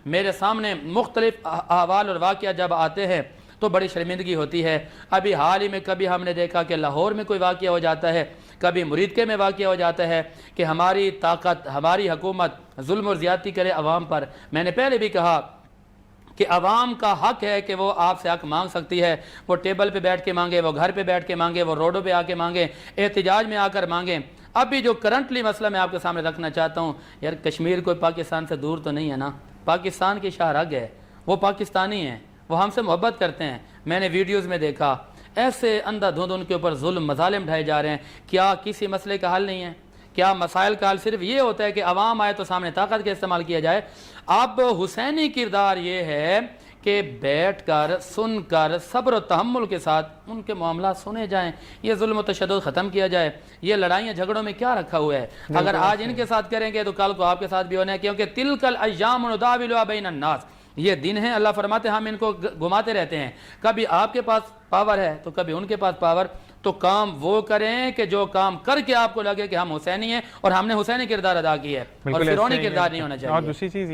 میرے سامنے مختلف احوال اور واقعات جب آتے ہیں تو بڑی شرمندگی ہوتی ہے۔ ابھی حال ہی میں کبھی ہم نے دیکھا کہ لاہور میں کوئی واقعہ ہو جاتا ہے، کبھی مریدکے میں واقعہ ہو جاتا ہے کہ ہماری طاقت، ہماری حکومت ظلم اور زیادتی کرے عوام پر۔ میں نے پہلے بھی کہا کہ عوام کا حق ہے کہ وہ آپ سے حق مانگ سکتی ہے، وہ ٹیبل پہ بیٹھ کے مانگے، وہ گھر پہ بیٹھ کے مانگے، وہ روڈوں پہ آ کے مانگے، احتجاج میں آ کر مانگیں۔ ابھی جو کرنٹلی مسئلہ میں آپ کے سامنے رکھنا چاہتا ہوں، یار کشمیر کوئی پاکستان سے دور تو نہیں ہے نا، پاکستان کی شاہ رگ ہے، وہ پاکستانی ہیں، وہ ہم سے محبت کرتے ہیں۔ میں نے ویڈیوز میں دیکھا ایسے اندھا دھند ان کے اوپر ظلم مظالم ڈھائے جا رہے ہیں۔ کیا کسی مسئلے کا حل نہیں ہے؟ کیا مسائل کا حل صرف یہ ہوتا ہے کہ عوام آئے تو سامنے طاقت کا استعمال کیا جائے؟ اب حسینی کردار یہ ہے کہ بیٹھ کر سن کر صبر و تحمل کے ساتھ ان کے معاملات سنے جائیں، یہ ظلم و تشدد ختم کیا جائے۔ یہ لڑائیاں جھگڑوں میں کیا رکھا ہوا ہے؟ اگر آج ان کے ساتھ کریں گے تو کل کو آپ کے ساتھ بھی ہونا ہے، کیونکہ تلک الایام نداولها بین الناس، یہ دن ہے، اللہ فرماتے ہیں ہم ان کو گھماتے رہتے ہیں، کبھی آپ کے پاس پاور ہے تو کبھی ان کے پاس پاور، تو کام وہ کریں کہ جو کام کر کے آپ کو لگے کہ ہم حسینی ہیں اور ہم نے حسینی کردار ادا کیا ہے، اور فرعونی کردار نہیں ہونا چاہیے۔ اور دوسری چیز